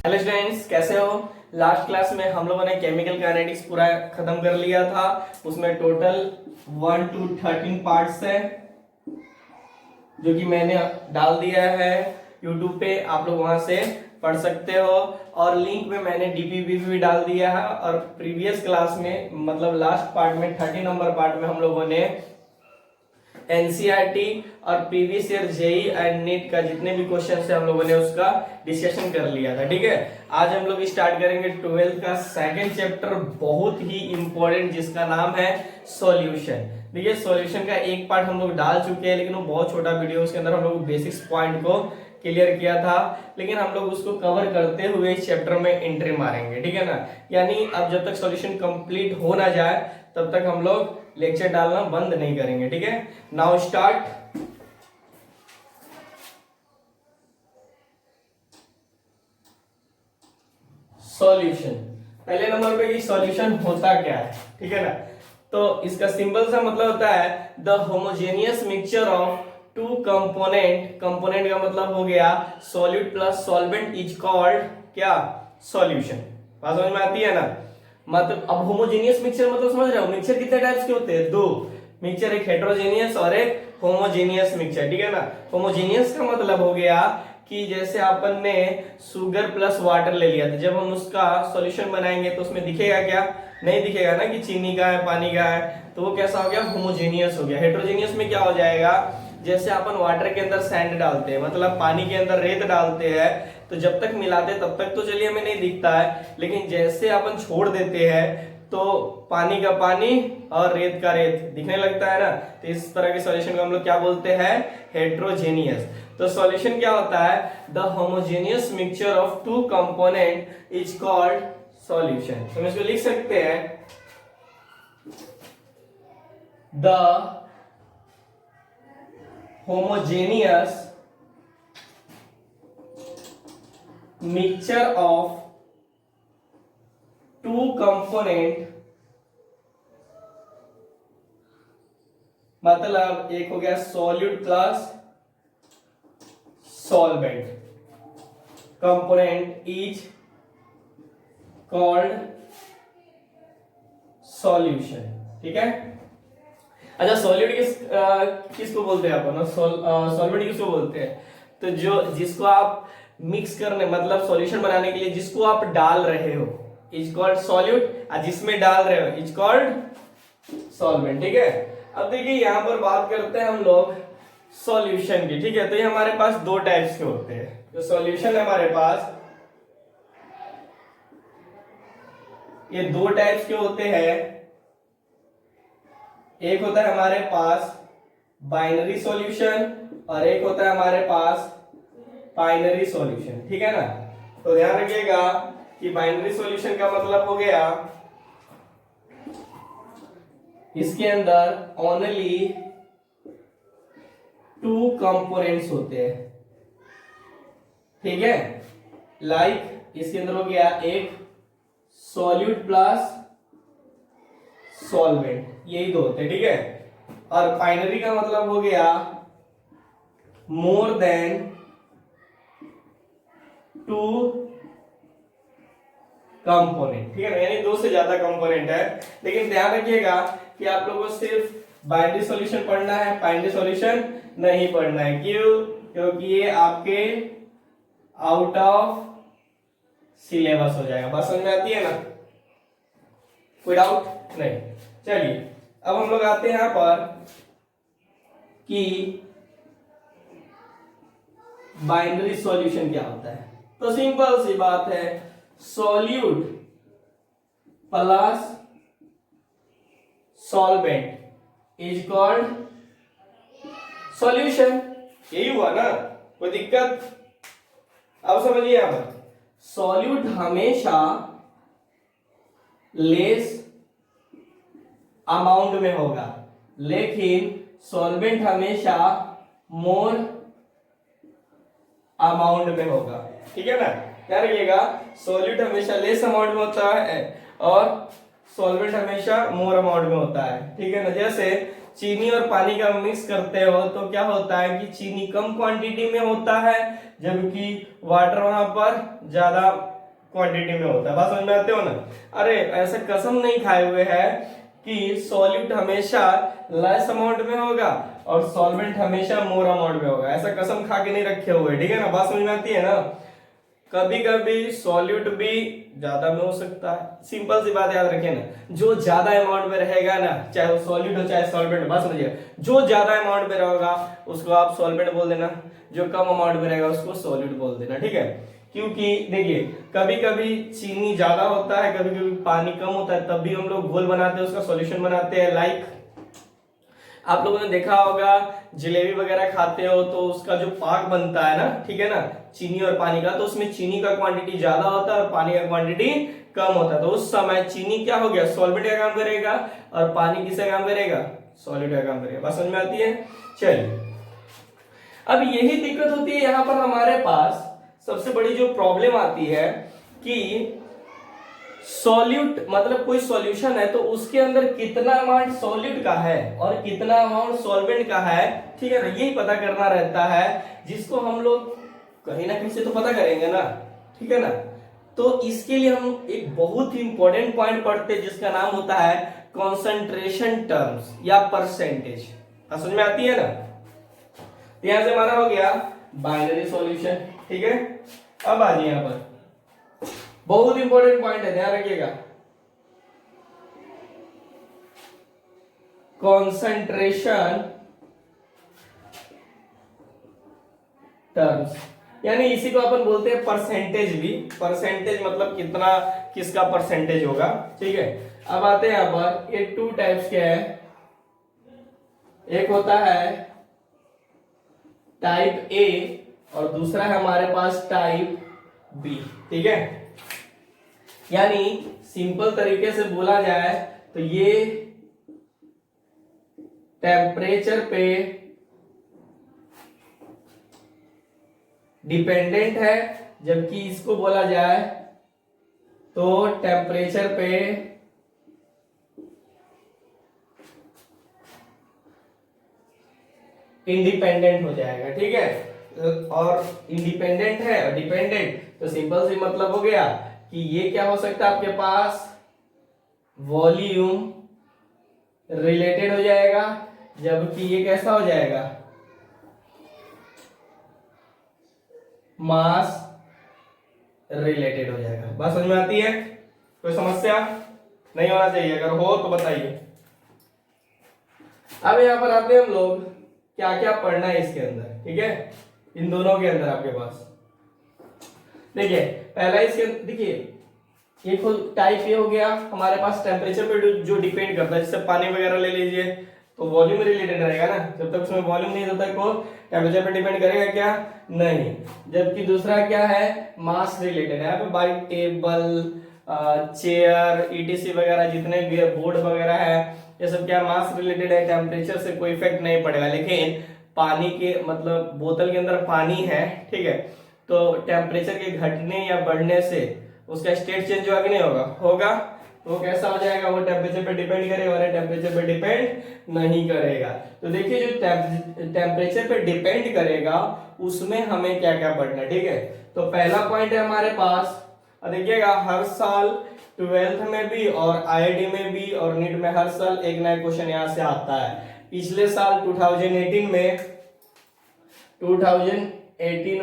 Hello students, कैसे हो। Last class में हम लोगों ने केमिकल काइनेटिक्स पूरा खत्म कर लिया था। उसमें टोटल 1 to 13 पार्ट्स है जो कि मैंने डाल दिया है यूट्यूब पे। आप लोग वहां से पढ़ सकते हो और लिंक में मैंने डीपीपी भी डाल दिया है। और प्रीवियस क्लास में मतलब लास्ट पार्ट में 30 नंबर पार्ट में हम लोगों ने एनसीईआरटी और previous year JEE and NEET का जितने भी क्वेश्चन है हम लोगों ने उसका डिस्कशन कर लिया था। ठीक है, आज हम लोग स्टार्ट करेंगे 12th का सेकंड चैप्टर, बहुत ही इंपॉर्टेंट, जिसका नाम है सॉल्यूशन। देखिए, सॉल्यूशन का एक पार्ट हम लोग डाल चुके हैं, लेकिन वो बहुत छोटा वीडियो, उसके अंदर हम लोग बेसिक्स पॉइंट को क्लियर किया था, लेकिन हम लोग उसको कवर करते हुए इस चैप्टर में एंट्री मारेंगे। ठीक है ना, यानी अब जब तक सॉल्यूशन कंप्लीट हो ना जाए तब तक हम लोग लेक्चर डालना बंद नहीं करेंगे। ठीक है, नाउ स्टार्ट। सॉल्यूशन, पहले नंबर पे कि सॉल्यूशन होता क्या है। ठीक है ना, तो इसका सिंपल सा मतलब होता है the homogeneous mixture of two component. Component का मतलब हो गया solid plus solvent is called क्या, सॉल्यूशन। बात समझ में आती है ना। मतलब अब होमोजेनियस मिक्सचर मतलब समझ रहे हो, मिक्सचर कितने टाइप्स के होते हैं, दो मिक्सचर, एक हेट्रोजेनियस और एक होमोजेनियस मिक्सचर। ठीक है ना, होमोजेनियस का मतलब हो गया कि जैसे अपन ने शुगर प्लस वाटर ले लिया था, जब हम उसका सॉल्यूशन बनाएंगे तो उसमें दिखेगा क्या, नहीं दिखेगा ना कि चीनी का है पानी का है, तो वो कैसा हो गया, होमोजेनियस हो गया। हेट्रोजेनियस में क्या हो जाएगा, जैसे अपन वाटर के अंदर सैंड डालते हैं, मतलब पानी के अंदर रेत डालते हैं, तो जब तक मिलाते तब तक तो चलिए हमें नहीं दिखता है, लेकिन जैसे अपन छोड़ देते हैं तो पानी का पानी और रेत का रेत दिखने लगता है ना। तो इस तरह के सॉल्यूशन को हम लोग क्या बोलते हैं, हेट्रोजेनियस। तो सॉल्यूशन क्या होता है, the homogeneous mixture of two component is called solution. तो हम इसको लिख सकते हैं the homogeneous mixture of two component, मतलब एक हो गया solute plus solvent, component is called solution. ठीक है, अच्छा सॉल्यूट किसको बोलते हैं अपन, सॉल्वेंट किसको बोलते हैं, तो जो जिसको आप मिक्स करने मतलब सॉल्यूशन बनाने के लिए जिसको आप डाल रहे हो इज कॉल्ड सॉल्यूट, और जिसमें डाल रहे हो इज कॉल्ड सॉल्वेंट। ठीक है, अब देखिए यहां पर बात करते हैं हम लोग सॉल्यूशन की। ठीक है, तो ये हमारे पास दो टाइप्स के होते हैं। जो सॉल्यूशन है हमारे पास, ये दो टाइप्स के होते हैं। एक होता है हमारे पास बाइनरी सॉल्यूशन और एक होता है हमारे पास बाइनरी सॉल्यूशन। ठीक है ना, तो ध्यान रखिएगा कि बाइनरी सॉल्यूशन का मतलब हो गया इसके अंदर ओनली टू कंपोनेंट्स होते हैं। ठीक है, लाइक इसके अंदर हो गया एक सॉल्यूट प्लस सॉल्वेंट, यही दो होते हैं। ठीक है, और बाइनरी का मतलब हो गया मोर देन टू कंपोनेंट। ठीक है ना, यानी दो से ज्यादा कंपोनेंट है। लेकिन ध्यान रखिएगा कि आप लोगों को सिर्फ बाइनरी सॉल्यूशन पढ़ना है, बाइनरी सॉल्यूशन नहीं पढ़ना है। क्यों, क्योंकि ये आपके आउट ऑफ सिलेबस हो जाएगा। बात समझ में आती है ना, कोई डाउट नहीं। चलिए अब हम लोग आते हैं यहां पर कि बाइनरी सॉल्यूशन क्या होता है। तो सिंपल सी बात है, solute plus solvent is called solution. यही हुआ ना, कोई दिक्कत। अब समझिए यहां पर सॉल्यूट हमेशा लेस अमाउंट में होगा, लेकिन सॉल्वेंट हमेशा मोर अमाउंट में होगा। ठीक है ना, क्या रखिएगा, सॉल्यूट हमेशा लेस अमाउंट में होता है और सॉल्वेंट हमेशा मोर अमाउंट में होता है। ठीक है ना, जैसे चीनी और पानी का मिक्स करते हो तो क्या होता है कि चीनी कम क्वांटिटी में होता है जबकि वाटर वहां पर ज्यादा क्वांटिटी में होता है। बात समझ में आते हो ना? अरे ऐसा कसम नहीं खाए हुए है कि सॉल्यूट हमेशा लेस अमाउंट में होगा और सॉल्वेंट हमेशा मोर अमाउंट में होगा, ऐसा कसम खा के नहीं रखे हुए, ठीक है ना? बात समझ में आती है ना? कभी कभी सॉल्यूट भी ज्यादा में हो सकता है, सिंपल सी बात याद रखें ना, जो ज्यादा अमाउंट में रहेगा ना, चाहे वो सॉल्यूट हो चाहे सॉल्वेंट, बस समझिए, जो ज्यादा अमाउंट में रहेगा उसको आप सॉल्वेंट बोल देना, जो कम अमाउंट में रहेगा उसको सॉल्यूट बोल देना, ठीक है? क्योंकि देखिए कभी कभी चीनी ज्यादा होता है, कभी कभी पानी कम होता है, तब भी हम लोग घोल बनाते हैं, उसका सॉल्यूशन बनाते हैं। लाइक आप लोगों ने देखा होगा जलेबी वगैरह खाते हो तो उसका जो पाक बनता है ना, ठीक है ना, चीनी और पानी का, तो उसमें चीनी का क्वांटिटी ज्यादा होता है और पानी का क्वांटिटी कम होता है, तो उस समय चीनी क्या हो गया, सॉल्वेंट का काम करेगा और पानी किसका काम करेगा, सॉलिड का काम करेगा। बात समझ में आती है? चलिए, अब यही दिक्कत होती है यहाँ पर हमारे पास, सबसे बड़ी जो प्रॉब्लम आती है कि सॉल्यूट मतलब कोई सॉल्यूशन है तो उसके अंदर कितना अमाउंट सॉल्यूट का है और कितना अमाउंट सॉल्वेंट का है, ठीक है ना, यही पता करना रहता है, जिसको हम लोग कहीं ना कहीं से तो पता करेंगे ना, ठीक है ना? तो इसके लिए हम एक बहुत ही इंपॉर्टेंट पॉइंट पढ़ते हैं जिसका नाम होता है कॉन्सेंट्रेशन टर्म्स या परसेंटेज। समझ में आती है ना? यहां से हमारा हो गया बाइनरी सॉल्यूशन, ठीक है? अब आ जाइए यहां पर, बहुत इंपॉर्टेंट पॉइंट है, ध्यान रखिएगा, कॉन्सेंट्रेशन टर्म्स, यानी इसी को अपन बोलते हैं परसेंटेज भी। परसेंटेज मतलब कितना किसका परसेंटेज होगा, ठीक है? अब आते हैं यहां पर, ये टू टाइप्स के हैं, एक होता है टाइप ए और दूसरा है हमारे पास टाइप बी, ठीक है? यानी सिंपल तरीके से बोला जाए तो ये टेम्परेचर पे डिपेंडेंट है, जबकि इसको बोला जाए तो टेम्परेचर पे इंडिपेंडेंट हो जाएगा, ठीक है? और इंडिपेंडेंट है और डिपेंडेंट, तो सिंपल सी मतलब हो गया कि ये क्या हो सकता है आपके पास, वॉल्यूम रिलेटेड हो जाएगा, जबकि ये कैसा हो जाएगा, मास रिलेटेड हो जाएगा। बात समझ में आती है? कोई समस्या नहीं होना चाहिए, अगर हो तो बताइए। अब यहां पर आते हैं हम लोग, क्या क्या पढ़ना है इसके अंदर, ठीक है? इन दोनों के अंदर आपके पास देखिए, पहला इसके देखिए, एक टाइप ये हो गया हमारे पास टेम्परेचर पे जो डिपेंड करता है, जैसे पानी वगैरह ले लीजिए तो वॉल्यूम रिलेटेड रहेगा ना, जब तक उसमें वॉल्यूम नहीं होता को टेम्परेचर पे डिपेंड करेगा क्या, नहीं। जबकि दूसरा क्या है, मास रिलेटेड है, यहाँ बाई टेबल चेयर ईटीसी वगैरह जितने भी बोर्ड वगैरह है ये सब क्या मास रिलेटेड है, टेम्परेचर से कोई इफेक्ट नहीं पड़ेगा। लेकिन पानी के मतलब बोतल के अंदर पानी है, ठीक है, तो टेम्परेचर के घटने या बढ़ने से उसका स्टेट चेंज होगा कि नहीं होगा, होगा, तो वो कैसा हो जाएगा, वो टेम्परेचर पे डिपेंड करेगा और टेम्परेचर पे डिपेंड नहीं करेगा। तो देखिए जो टेम्परेचर पे डिपेंड करेगा उसमें हमें क्या क्या पढ़ना है, ठीक है? तो पहला पॉइंट है हमारे पास, देखिएगा हर साल 12th में भी और आईआईटी में भी और नीट में हर साल एक नया क्वेश्चन यहां से आता है। पिछले साल 2018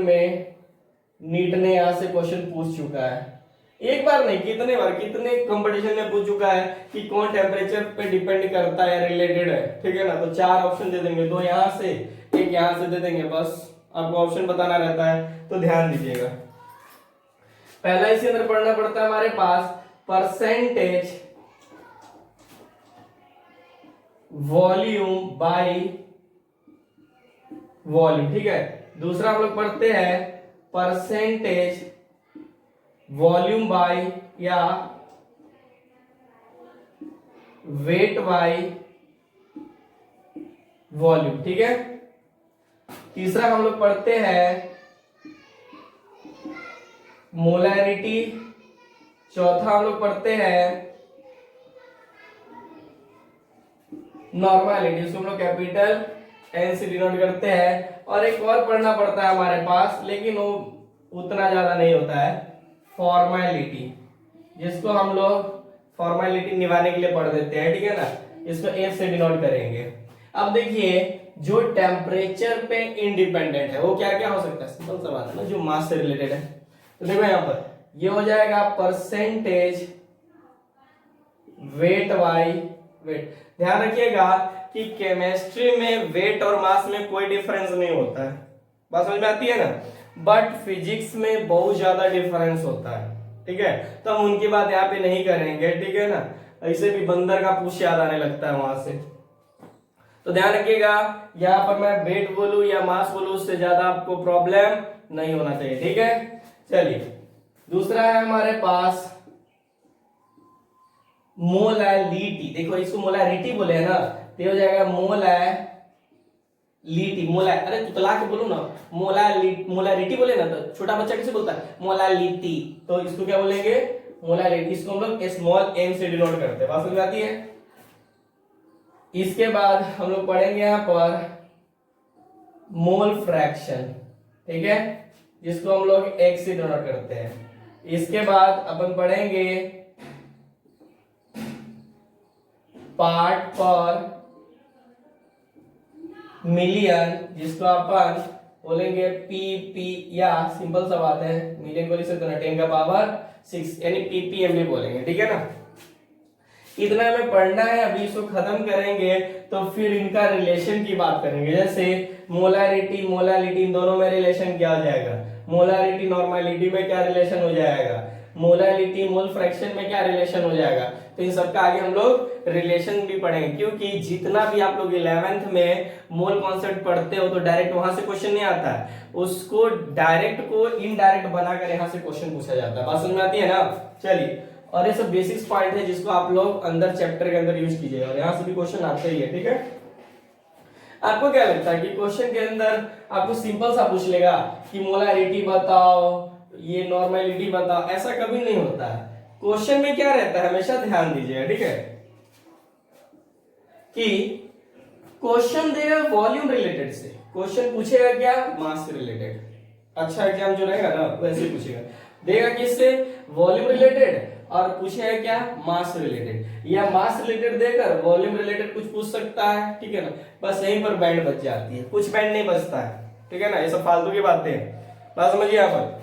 में नीट ने यहां से क्वेश्चन पूछ चुका है, एक बार नहीं कितने बार, कितने कंपटीशन में पूछ चुका है कि कौन टेम्परेचर पे डिपेंड करता है, रिलेटेड है, ठीक है ना? तो 4 ऑप्शन दे देंगे, 2 यहां से एक यहां से दे देंगे, बस आपको ऑप्शन बताना रहता है, तो ध्यान दीजिएगा। पहला इसके अंदर पढ़ना पड़ता है हमारे पास परसेंटेज वॉल्यूम बाय वॉल्यूम, ठीक है? दूसरा हम लोग पढ़ते हैं परसेंटेज वॉल्यूम बाय या वेट बाय वॉल्यूम, ठीक है? तीसरा हम लोग पढ़ते हैं मोलैरिटी, चौथा हम लोग पढ़ते हैं नॉर्मलिटी, इसको हम लोग कैपिटल एन से डिनोट करते हैं, और एक और पढ़ना पड़ता है हमारे पास, लेकिन वो उतना ज्यादा नहीं होता है, फॉर्मेलिटी, जिसको हम लोग फॉर्मेलिटी निभाने के लिए पढ़ देते हैं, ठीक है ना, इसको एफ से डिनोट करेंगे। अब देखिए जो टेम्परेचर पे इंडिपेंडेंट है वो क्या क्या हो सकता है, सिंपल सा बात है ना, जो मास से रिलेटेड है। तो देखो यहाँ पर ये हो जाएगा परसेंटेज वेट बाई वेट। ध्यान रखिएगा कि केमिस्ट्री में वेट और मास में कोई डिफरेंस नहीं होता है, बात समझ में आती है ना, बट फिजिक्स में बहुत ज्यादा डिफरेंस होता है, ठीक है। तो हम उनकी बात यहाँ पे नहीं करेंगे, ठीक है ना, ऐसे भी बंदर का पूछ याद आने लगता है वहां से। तो ध्यान रखिएगा यहाँ पर मैं वेट बोलूं या मास बोलूं उससे ज्यादा आपको प्रॉब्लम नहीं होना चाहिए, ठीक है। चलिए दूसरा है हमारे पास मोलैलिटी। देखो इसको मोलैलिटी बोले है ना, तो हो जाएगा मोलैलिटी। मोला, अरे तुतला के बोलो ना, मोलैलिटी बोले ना, तो छोटा बच्चा कैसे बोलता है मोलैलिटी, तो इसको क्या बोलेंगे मोलैलिटी। इसको हम लोग स्मॉल एम से डिनोट करते हैं, बात समझ में आती है। इसके बाद हम लोग पढ़ेंगे यहां पर मोल फ्रैक्शन, ठीक है, जिसको हम लोग एक्स से डिनोट करते हैं। इसके बाद अपन पढ़ेंगे पार्ट पर मिलियन, जिसको अपन बोलेंगे पीपी, या सिंपल सा बात है मिलियन को लिख सकते हैं 10 का पावर 6 यानी पीपीएम भी बोलेंगे, ठीक है ना। इतना हमें पढ़ना है, अभी इसको खत्म करेंगे तो फिर इनका रिलेशन की बात करेंगे। जैसे मोलैरिटी मोलैलिटी, इन दोनों में रिलेशन क्या हो जाएगा, मोलैरिटी नॉर्मलिटी में क्या रिलेशन हो जाएगा, मोलैलिटी मोल फ्रैक्शन में क्या रिलेशन हो जाएगा। तो इन सबका आगे हम लोग रिलेशन भी पढ़ेंगे, क्योंकि जितना भी आप लोग 11th में मोल कॉन्सेप्ट पढ़ते हो तो डायरेक्ट वहां से क्वेश्चन नहीं आता है, उसको डायरेक्ट को इनडायरेक्ट बनाकर यहाँ से क्वेश्चन पूछा जाता है, बात समझ में आती है ना। चलिए, और ये सब बेसिक्स पॉइंट है जिसको आप लोग अंदर चैप्टर के अंदर यूज कीजिएगा, और यहाँ से भी क्वेश्चन आते ही है, ठीक है। आपको क्या लगता है कि क्वेश्चन के अंदर आपको सिंपल सा पूछ लेगा कि मोलैरिटी बताओ, ये नॉर्मलिटी बताओ, ऐसा कभी नहीं होता है। क्वेश्चन में क्या रहता है, हमेशा ध्यान दीजिएगा, ठीक है, कि क्वेश्चन देगा वॉल्यूम रिलेटेड से, क्वेश्चन पूछेगा क्या मास से रिलेटेड। अच्छा एग्जाम जो रहेगा ना वैसे पूछेगा, देगा किससे वॉल्यूम रिलेटेड, और पूछेगा क्या मास रिलेटेड, या मास रिलेटेड देकर वॉल्यूम रिलेटेड कुछ पूछ सकता है, ठीक है ना। बस यहीं पर बैंड बच जाती है, कुछ बैंड नहीं बचता है, ठीक है ना, ये सब फालतू की बातें हैं। बात समझिए यहाँ पर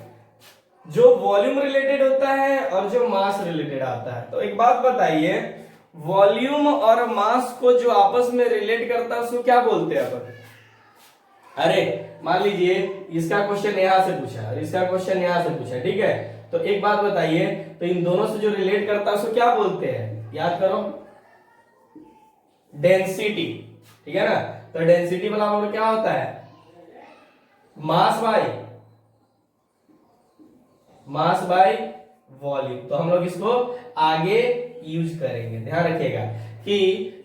जो वॉल्यूम रिलेटेड होता है और जो मास रिलेटेड आता है। तो एक बात बताइए, वॉल्यूम और मास को जो आपस में रिलेट करता है उसको क्या बोलते हैं अपन। अरे मान लीजिए इसका क्वेश्चन यहां से पूछा और इसका क्वेश्चन यहां से पूछा, ठीक है, तो एक बात बताइए, तो इन दोनों से जो रिलेट करता है उसको क्या बोलते हैं, याद करो, डेंसिटी, ठीक है ना। तो डेंसिटी वाला हम लोग क्या होता है मास बाय वॉल्यूम। तो हम लोग इसको आगे यूज करेंगे, ध्यान रखिएगा कि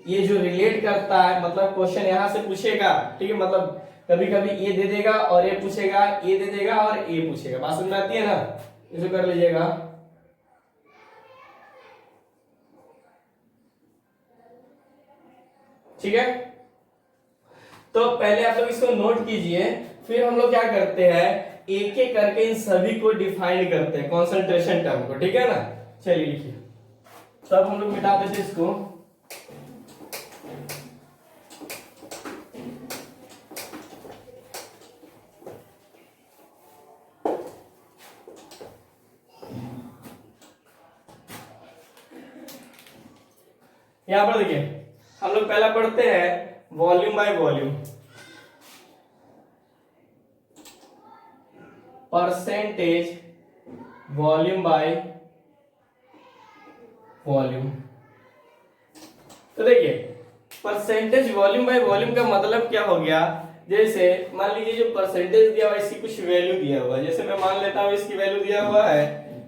ये जो रिलेट करता है, मतलब क्वेश्चन यहां से पूछेगा, ठीक है, मतलब कभी कभी ये दे देगा और ये पूछेगा, ये दे देगा और ये पूछेगा, बात समझ में आती है ना, इसे कर लीजिएगा। ठीक है, तो पहले आप लोग इसको नोट कीजिए, फिर हम लोग क्या करते हैं एक एक करके इन सभी को डिफाइन करते हैं, कॉन्सेंट्रेशन टर्म को, ठीक है ना। चलिए लिखिए, तब हम लोग मिटा देते इसको। यहां पर देखिए हम लोग पहला पढ़ते हैं volume by volume, percentage volume by volume. तो देखिए परसेंटेज वॉल्यूम बाय वॉल्यूम का मतलब क्या हो गया, जैसे मान लीजिए जो परसेंटेज दिया हुआ है इसकी कुछ वैल्यू दिया हुआ है, जैसे मैं मान लेता हूं इसकी वैल्यू दिया हुआ है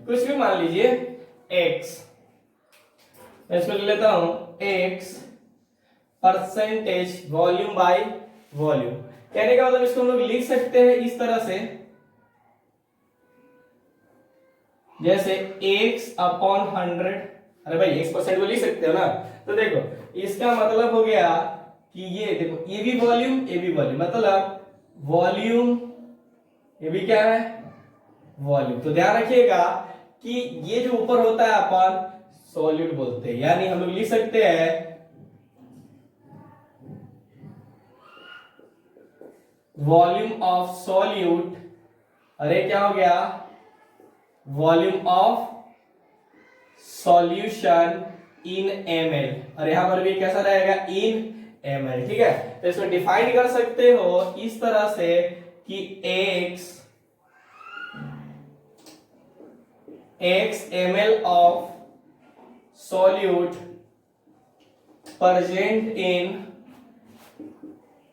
कुछ भी, मान लीजिए x, मैं इसको ले लेता हूं x percentage volume by volume. कहने का मतलब इसको हम लोग लिख सकते हैं इस तरह से, जैसे x अपॉन 100, अरे भाई x% को लिख सकते हो ना। तो देखो इसका मतलब हो गया कि ये देखो ये भी वॉल्यूम ये भी वॉल्यूम, मतलब वॉल्यूम ये भी क्या है वॉल्यूम। तो ध्यान रखिएगा कि ये जो ऊपर होता है अपन सॉल्यूट बोलते हैं, यानी हम लोग लिख सकते हैं वॉल्यूम ऑफ सॉल्यूट, अरे क्या हो गया, volume of solution in ml, और यहां पर भी कैसा रहेगा, इन ml, ठीक है। तो इसको डिफाइन कर सकते हो इस तरह से कि x ml of solute present in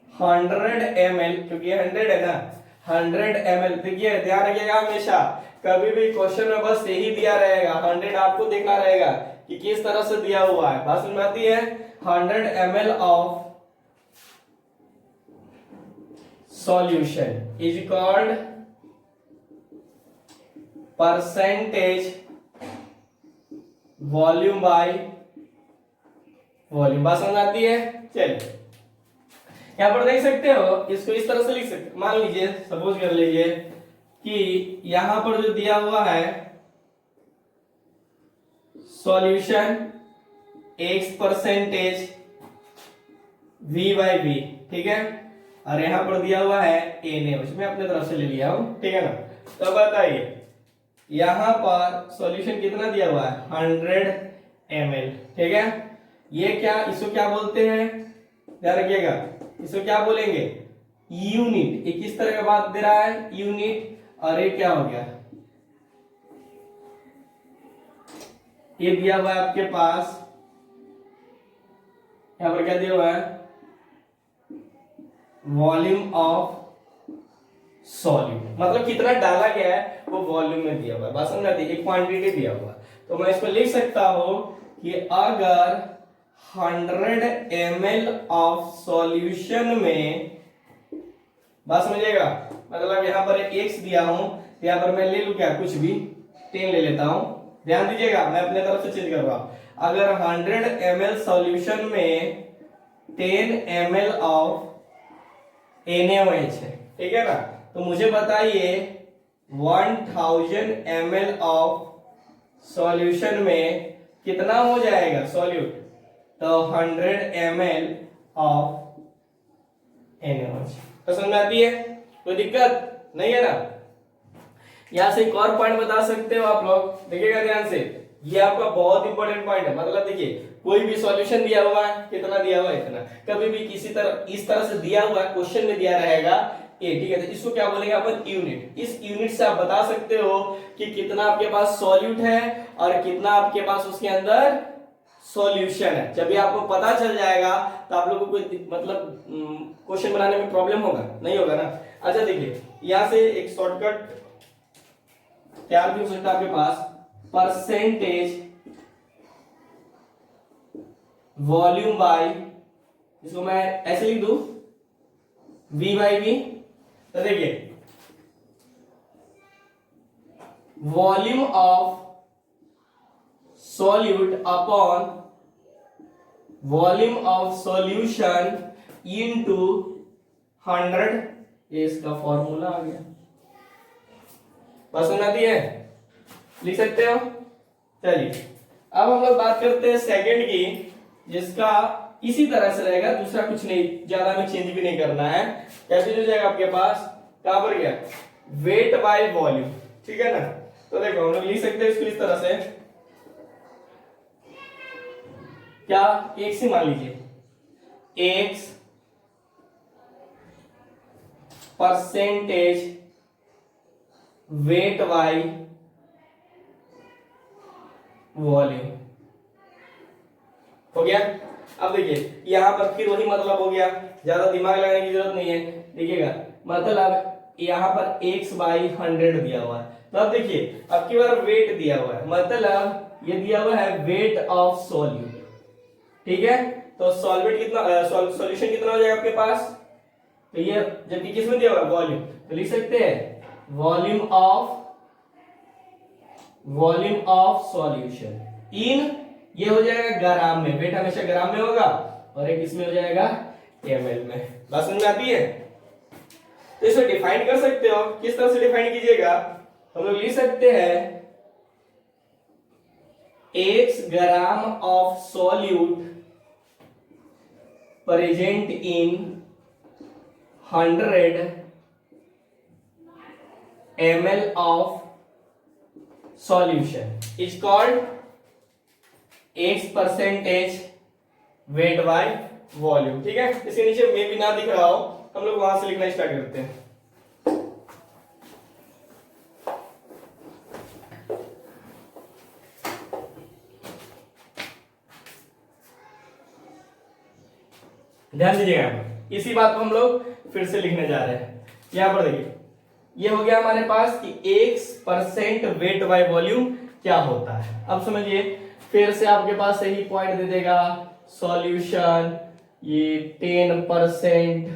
100 ml, क्योंकि 100 है ना, 100 ml। देखिए ध्यान रखिएगा हमेशा, कभी भी क्वेश्चन में बस यही दिया रहेगा, 100 आपको देखना रहेगा कि किस तरह से दिया हुआ है। बात समझ में आती है। 100 ml of solution is called percentage volume by volume. बात समझ आती है। चलिए यहां पर देख सकते हो, इसको इस तरह से लिख सकते, मान लीजिए सपोज कर लीजिए कि यहां पर जो दिया हुआ है solution x percentage v by v, ठीक है, और यहां पर दिया हुआ है Na, उसमें अपने तरफ से ले लिया हूं, ठीक है ना। तो बताइए यहां पर सॉल्यूशन कितना दिया हुआ है, 100 ml, ठीक है। ये क्या, इसको क्या बोलते हैं, ध्यान रखिएगा, इसको क्या बोलेंगे, यूनिट। ये किस तरह का बात दे रहा है, यूनिट। और ये क्या हो गया, ये दिया हुआ है आपके पास, यहां पर क्या दिया हुआ है, वॉल्यूम ऑफ सॉल्यूट, मतलब कितना डाला गया है वो वॉल्यूम में दिया हुआ है। बात समझ आती है, एक क्वांटिटी दिया हुआ है। तो मैं इसको लिख सकता हूं कि अगर 100 ml ऑफ सॉल्यूशन में, बात समझिएगा, मतलब यहां पर x दिया हूं, यहां पर मैं ले लूं क्या, कुछ भी 10 ले लेता हूं, ध्यान दीजिएगा मैं अपने तरफ से चेंज कर रहा हूं। अगर 100 ml सॉल्यूशन में 10 ml ऑफ NaOH है, ठीक है ना, तो मुझे बताइए 1000 ml ऑफ सॉल्यूशन में कितना हो जाएगा सॉल्यूट, तो 100 ml ऑफ NaOH। तो समझ में आती है, कोई दिक्कत नहीं है ना। यहां से एक और पॉइंट बता सकते हो आप लोग, देखिएगा ध्यान से, ये आपका बहुत इंपॉर्टेंट पॉइंट है। मतलब देखिए कोई भी सॉल्यूशन दिया हुआ है, कितना दिया हुआ है, इतना, कभी भी किसी तरह इस तरह से दिया हुआ है, क्वेश्चन में दिया रहेगा ए, ठीक है, तो इसको क्या बोलेंगे अपन, यूनिट। इस यूनिट से आप बता सकते हो कि कितना आपके पास सॉल्यूट है और कितना आपके पास उसके अंदर सॉल्यूशन है। जब भी आपको पता चल जाएगा तो आप लोगों को कोई मतलब क्वेश्चन बनाने में प्रॉब्लम होगा नहीं, होगा ना। अच्छा देखिए यहां से एक शॉर्टकट तैयार भी हो सकता है आपके पास, परसेंटेज वॉल्यूम बाय, इसको मैं ऐसे लिख दूं v बाई v। तो देखिए volume of solute upon volume of solution into 100, ये इसका फॉर्मूला आ गया। पसंद आती है, लिख सकते हो। चलिए अब हम लोग बात करते हैं सेकंड की, जिसका इसी तरह से रहेगा, दूसरा कुछ नहीं, ज्यादा में चेंज भी नहीं करना है। कैसे हो जाएगा आपके पास, कहां पर गया, वेट बाय वॉल्यूम, ठीक है ना। तो देखो हम लोग लिख सकते हैं इसको इस तरह से, क्या, एक्स ही मान लीजिए, x percentage weight by volume, हो गया। अब देखिए यहां पर फिर वही मतलब हो गया, ज्यादा दिमाग लगाने की जरूरत नहीं है। देखिएगा मतलब यहां पर x बाई 100 दिया हुआ है, तो अब देखिए अब की बार वेट दिया हुआ है, मतलब ये दिया हुआ है वेट ऑफ सॉल्यूट, ठीक है। तो सॉल्वेट कितना, सॉल्यूशन कितना हो जाएगा आपके पास, तो ये जबकि किसमें दिया हुआ है, वॉल्यूम, तो लिख सकते हैं वॉल्यूम ऑफ सॉल्यूशन इन, ये हो जाएगा ग्राम में, वेट हमेशा ग्राम में होगा, और एक इसमें हो जाएगा ml में। बात समझ में आती है। तो इसको डिफाइन कर सकते हो, किस तरह से डिफाइन कीजिएगा, हम लोग लिख सकते हैं x gram of solute present in 100 ml of solution is called x percentage weight by volume। ठीक है, इसके नीचे मैं भी ना दिख रहा हो, हम लोग वहां से लिखना स्टार्ट करते हैं। ध्यान दीजिएगा, इसी बात को हम लोग फिर से लिखने जा रहे हैं। यहां पर देखिए, ये हो गया हमारे पास कि x% वेट बाय वॉल्यूम क्या होता है। अब समझिए, फिर से आपके पास सही पॉइंट दे देगा सॉल्यूशन, ये 10%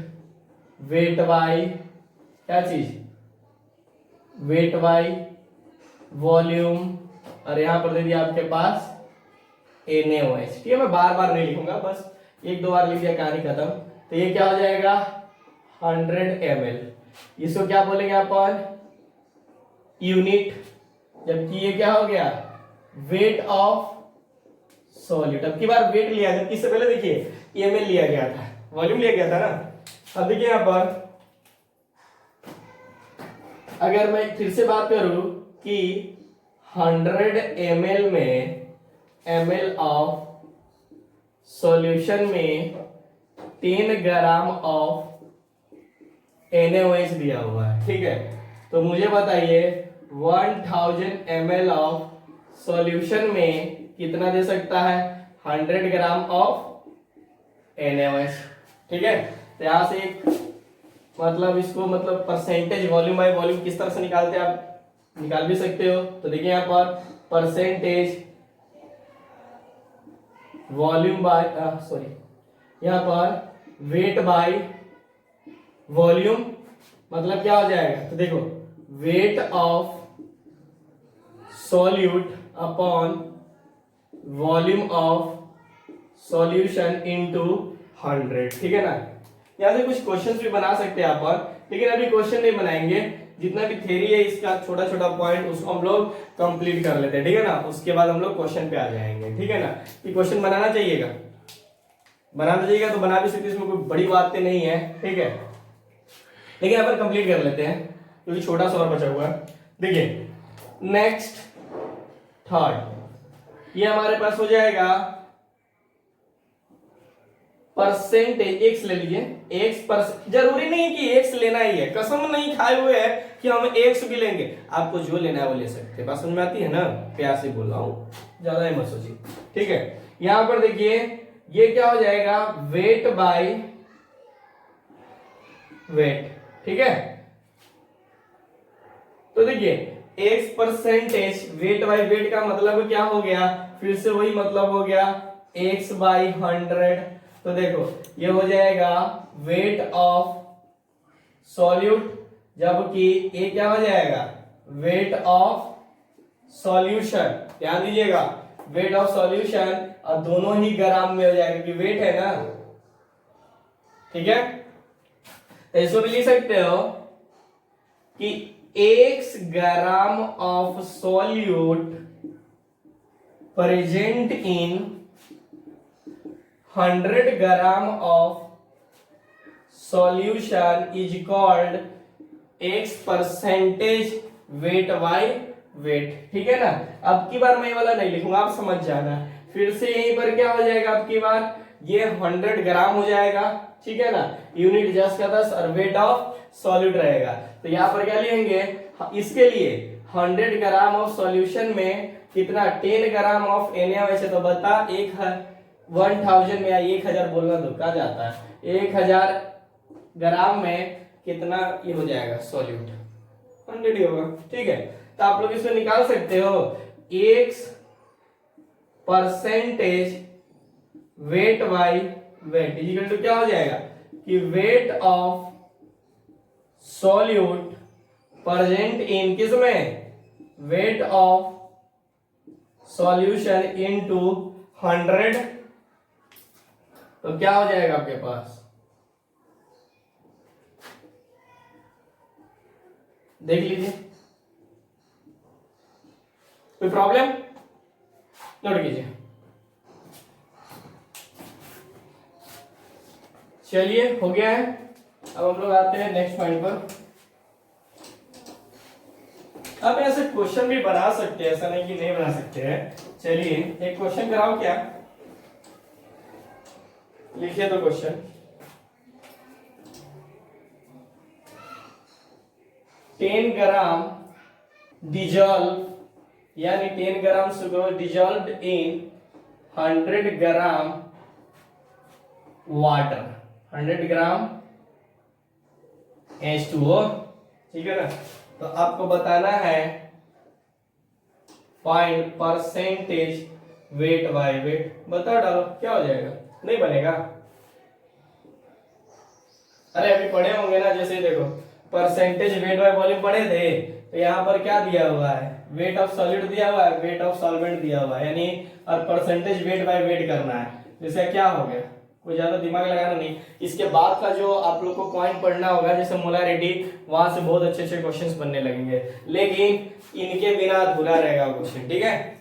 वेट बाय क्या चीज, वेट बाय वॉल्यूम, और यहां पर दे दिया आपके पास NaOH। ठीक है, मैं बार बार नहीं लिखूंगा, बस एक दो बार लिख दिया, कहानी खत्म। तो ये क्या हो जाएगा 100 ml। इसको क्या बोलेंगे अपन, यूनिट, जबकि ये क्या हो गया वेट ऑफ सॉल्यूट। अब की बार वेट लिया, जबकि इससे पहले देखिए ml लिया गया था, वॉल्यूम लिया गया था ना। अब देखिए यहां पर अगर मैं फिर से बात करूं कि 100 ml में ml ऑफ सॉल्यूशन में 10 ग्राम ऑफ NaOH दिया हुआ है। ठीक है, तो मुझे बताइए 1000 ml ऑफ सॉल्यूशन में कितना दे सकता है, 100 ग्राम ऑफ NaOH। ठीक है, तो यहां से एक मतलब इसको मतलब परसेंटेज वॉल्यूम बाय वॉल्यूम किस तरह से निकालते हैं, आप निकाल भी सकते हो। तो देखिए यहां पर परसेंटेज वॉल्यूम बाय सॉरी, यहां पर वेट बाय वॉल्यूम मतलब क्या हो जाएगा, तो देखो wait of solute upon volume of solution into 100। ठीक है ना, यहां से कुछ क्वेश्चंस भी बना सकते हैं अपन, लेकिन अभी क्वेश्चन नहीं बनाएंगे। जितना भी थ्योरी है इसका छोटा छोटा पॉइंट उसको हम लोग कंप्लीट कर लेते हैं। ठीक है ना, उसके बाद हम लोग क्वेश्चन पे आ जाएंगे। ठीक है ना, ये क्वेश्चन बनाना चाहिएगा, बनाना चाहिएगा तो बना भी सकते, इसमें कोई बड़ी बातें नहीं है। ठीक है, लेकिन अपन कंप्लीट कर लेते हैं क्योंकि छोटा सा और बचा हुआ है। देखिए नेक्स्ट थर्ड, ये हमारे पास हो जाएगा परसेंटेज, एक्स ले लीजिए, एक्स परसेंट, जरूरी नहीं कि एक्स लेना ही है, कसम नहीं खाए हुए है कि हम एक्स भी लेंगे, आपको जो लेना है वो ले सकते हैं। बात समझ में आती है ना, प्यार से बोल रहा हूं, ज्यादा ही मत सोचिए। ठीक है, यहां पर देखिए ये क्या हो जाएगा वेट बाय वेट। ठीक है, तो देखिए x percentage weight by wait का मतलब क्या हो गया, फिर से वही मतलब हो गया एक्स बाय 100। तो देखो ये हो जाएगा वेट ऑफ सॉल्यूट, जबकि ये क्या हो जाएगा वेट ऑफ सॉल्यूशन। ध्यान दीजिएगा वेट ऑफ सॉल्यूशन, और दोनों ही ग्राम में हो जाएगा क्योंकि वेट है ना। ठीक है, तो इसको भी लिख सकते हो कि x gram of solute present in 100 gram of solution is called x percentage weight by wait. ठीक है ना, अब की बार मैं ये वाला नहीं लिखूंगा, आप समझ जाना। फिर से यहीं पर क्या हो जाएगा, अब की बार ये 100 ग्राम हो जाएगा। ठीक है ना, यूनिट जस्ट का 10 और वेट ऑफ सॉल्यूट रहेगा। तो यहाँ पर क्या लिखेंगे, इसके लिए 100 ग्राम ऑफ सॉल्यूशन में कितना 10 ग्राम ऑफ NaOH है, तो बता 1000 में या 1000 बोलना तो क्या जाता है, 1000 ग्राम में कितना ये हो जाएगा सॉल्यूट, 100 ही होगा। ठीक है, तो आप लोग इसको निकाल सकते हो, x percentage weight by weight equal to क्या हो जाएगा कि weight of solute present in किसमें, वेट ऑफ सॉल्यूशन इनटू 100। तो क्या हो जाएगा आपके पास, देख लीजिए, कोई प्रॉब्लम। नोट कीजिए। चलिए हो गया है। अब हम लोग आते हैं नेक्स्ट पॉइंट पर। अब ऐसे क्वेश्चन भी बना सकते हैं, ऐसा नहीं कि नहीं बना सकते हैं। चलिए एक क्वेश्चन कराओ, क्या लिखिए तो क्वेश्चन। 10 ग्राम डिजॉल्व यानी 10 gram sucrose dissolve in 100 gram water, 100 gram H2O, ठीक है ना। तो आपको बताना है find percentage weight by weight. बता डालो क्या हो जाएगा, नहीं बनेगा। अरे अभी पढ़े होंगे ना, जैसे देखो परसेंटेज वेट बाय वॉल्यूम पढ़े थे, तो यहाँ पर क्या दिया हुआ है, वेट ऑफ सॉलिड दिया हुआ है, वेट ऑफ सॉल्वेंट दिया हुआ है, यानी और परसेंटेज वेट बाय वेट करना है। जैसे क्या हो गया, कोई ज्यादा दिमाग लगाना नहीं। इसके बाद का जो आप लोग को पॉइंट पढ़ना होगा जैसे मोलारिटी, वहां से बहुत अच्छे अच्छे क्वेश्चंस बनने लगेंगे, लेकिन इनके बिना अधूरा रहेगा क्वेश्चन, ठीक है।